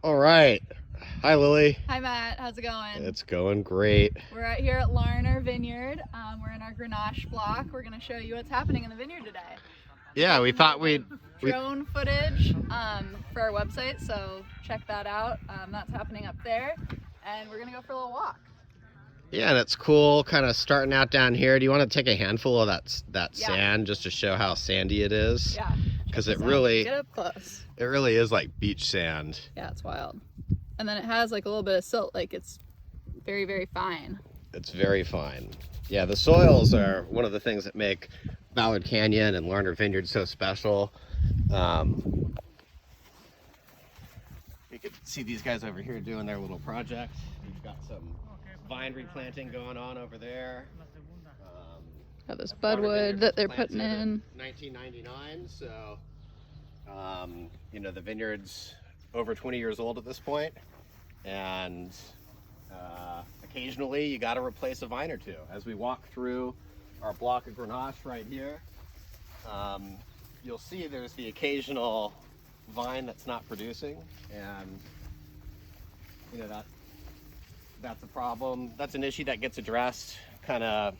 All right. Hi, Lily. Hi, Matt. How's it going? It's going great. We're out here at Larner Vineyard. We're in our Grenache block. We're going to show you what's happening in the vineyard today. Yeah, we thought we'd... Drone footage for our website, so check that out. That's happening up there. And we're going to go for a little walk. Yeah, and it's cool kind of starting out down here. Do you want to take a handful of that Yeah. sand just to show how sandy it is? Yeah. Because Get up close. It really is like beach sand. Yeah, it's wild. And then it has like a little bit of silt, like it's very, very fine. It's very fine. Yeah, the soils are one of the things that make Ballard Canyon and Larner Vineyard so special. You can see these guys over here doing their little project. We've got some vine replanting going on over there. Got this budwood that they're putting in. 1999, so you know, the vineyard's over 20 years old at this point, and occasionally you got to replace a vine or two. As we walk through our block of Grenache right here, you'll see there's the occasional vine that's not producing, and you know that's a problem. That's an issue that gets addressed kind of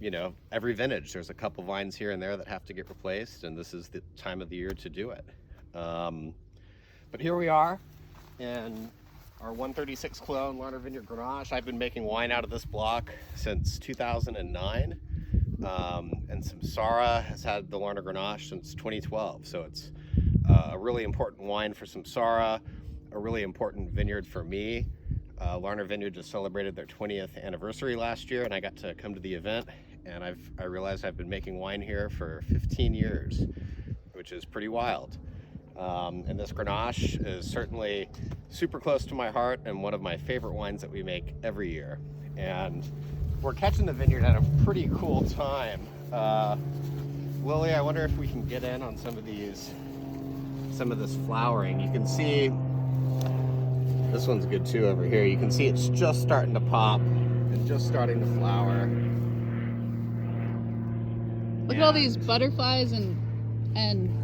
you know, every vintage. There's a couple vines here and there that have to get replaced, and this is the time of the year to do it. But here we are in our 136 clone Larner Vineyard Grenache. I've been making wine out of this block since 2009, and SAMsARA has had the Larner Grenache since 2012. So it's a really important wine for SAMsARA, a really important vineyard for me. Larner Vineyard just celebrated their 20th anniversary last year, and I got to come to the event, and I realized I've been making wine here for 15 years, which is pretty wild. And this Grenache is certainly super close to my heart and one of my favorite wines that we make every year. And we're catching the vineyard at a pretty cool time. Lily, I wonder if we can get in on some of this flowering. You can see, this one's good too over here. You can see it's just starting to pop and just starting to flower. Look at all these butterflies and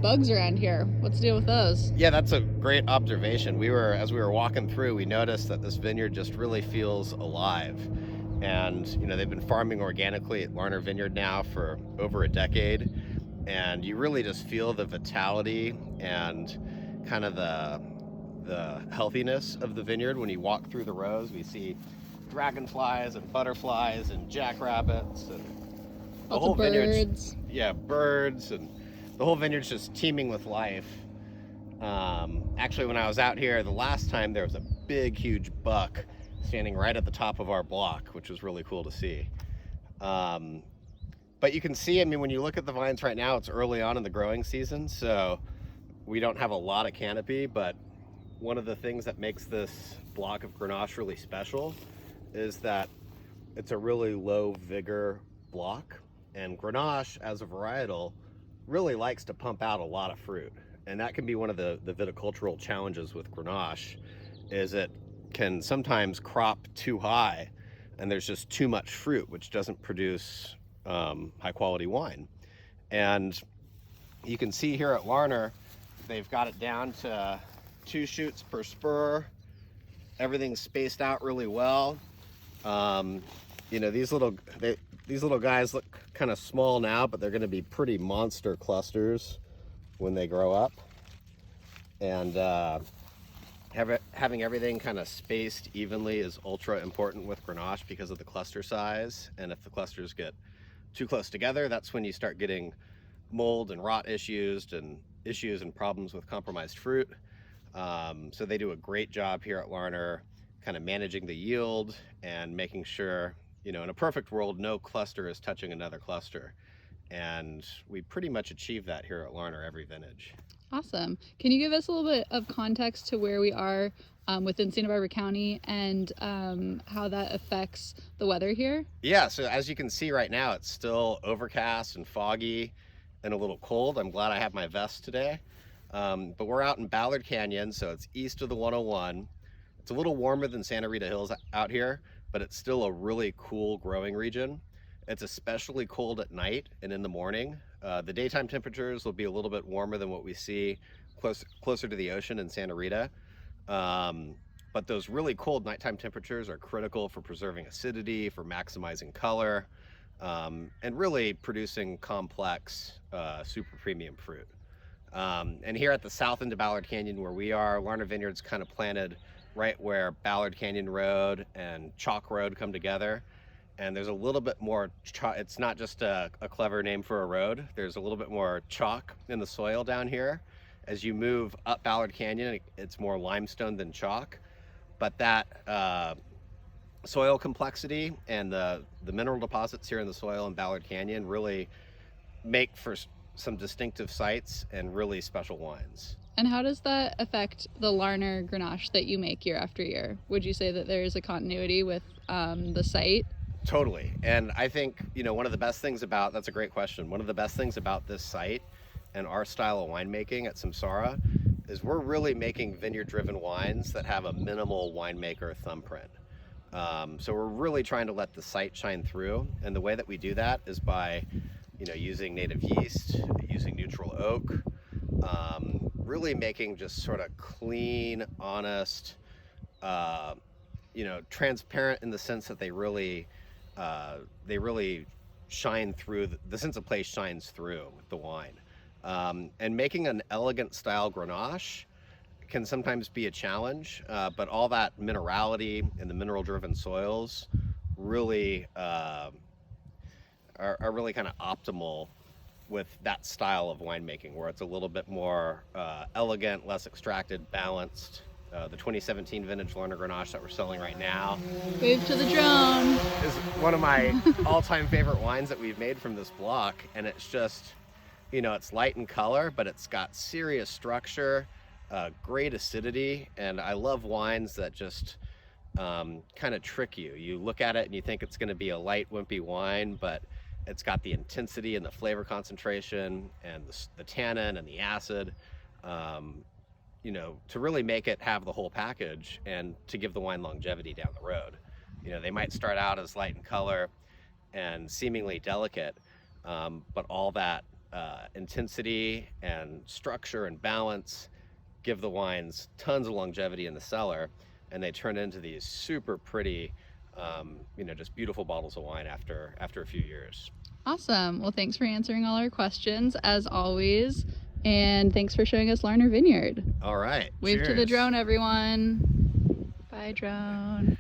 bugs around here. What's the deal with those? Yeah, that's a great observation. As we were walking through, we noticed that this vineyard just really feels alive. And you know, they've been farming organically at Larner Vineyard now for over a decade, and you really just feel the vitality and kind of the healthiness of the vineyard when you walk through the rows. We see dragonflies and butterflies and jackrabbits and the whole birds. Yeah, birds, and the whole vineyard's just teeming with life. Actually, when I was out here the last time, there was a big, huge buck standing right at the top of our block, which was really cool to see. But you can see, I mean, when you look at the vines right now, it's early on in the growing season, so we don't have a lot of canopy, but one of the things that makes this block of Grenache really special is that it's a really low vigor block, and Grenache as a varietal really likes to pump out a lot of fruit, and that can be one of the viticultural challenges with Grenache, is it can sometimes crop too high and there's just too much fruit, which doesn't produce high quality wine. And you can see here at Larner, they've got it down to 2 shoots per spur. Everything's spaced out really well. You know, these little guys look kind of small now, but they're going to be pretty monster clusters when they grow up. And having everything kind of spaced evenly is ultra important with Grenache because of the cluster size. And if the clusters get too close together, that's when you start getting mold and rot issues and problems with compromised fruit. So they do a great job here at Larner kind of managing the yield and making sure, you know, in a perfect world, no cluster is touching another cluster. And we pretty much achieve that here at Larner every vintage. Awesome. Can you give us a little bit of context to where we are within Santa Barbara County and how that affects the weather here? Yeah, so as you can see right now, it's still overcast and foggy and a little cold. I'm glad I have my vest today. But we're out in Ballard Canyon, so it's east of the 101. It's a little warmer than Rita Hills out here, but it's still a really cool growing region. It's especially cold at night and in the morning. The daytime temperatures will be a little bit warmer than what we see closer to the ocean in Santa Rita. But those really cold nighttime temperatures are critical for preserving acidity, for maximizing color, and really producing complex, super premium fruit. And here at the south end of Ballard Canyon where we are, Larner Vineyard's kind of planted right where Ballard Canyon Road and Chalk Road come together. And there's a little bit more, it's not just a clever name for a road, there's a little bit more chalk in the soil down here. As you move up Ballard Canyon, it's more limestone than chalk. But that soil complexity and the mineral deposits here in the soil in Ballard Canyon really make for some distinctive sites and really special wines. And how does that affect the Larner Grenache that you make year after year? Would you say that there is a continuity with the site? Totally. And I think, one of the best things about, that's a great question. One of the best things about this site and our style of winemaking at SAMsARA is we're really making vineyard-driven wines that have a minimal winemaker thumbprint. So we're really trying to let the site shine through. And the way that we do that is by using native yeast, using neutral oak, really making just sort of clean, honest, transparent in the sense that they really shine through, the sense of place shines through with the wine. And making an elegant style Grenache can sometimes be a challenge, but all that minerality and the mineral driven soils really are really kind of optimal with that style of winemaking, where it's a little bit more elegant, less extracted, balanced. The 2017 vintage Larner Grenache that we're selling right now. Wave to the drone. Is one of my all-time favorite wines that we've made from this block, and it's just, it's light in color, but it's got serious structure, great acidity, and I love wines that just kind of trick you. You look at it and you think it's going to be a light, wimpy wine, but it's got the intensity and the flavor concentration and the tannin and the acid, to really make it have the whole package and to give the wine longevity down the road. They might start out as light in color and seemingly delicate, but all that intensity and structure and balance give the wines tons of longevity in the cellar, and they turn into these super pretty, just beautiful bottles of wine after a few years. Awesome. Well, thanks for answering all our questions as always, and thanks for showing us Larner Vineyard. All right. Wave Cheers. to the drone, everyone. Bye, drone.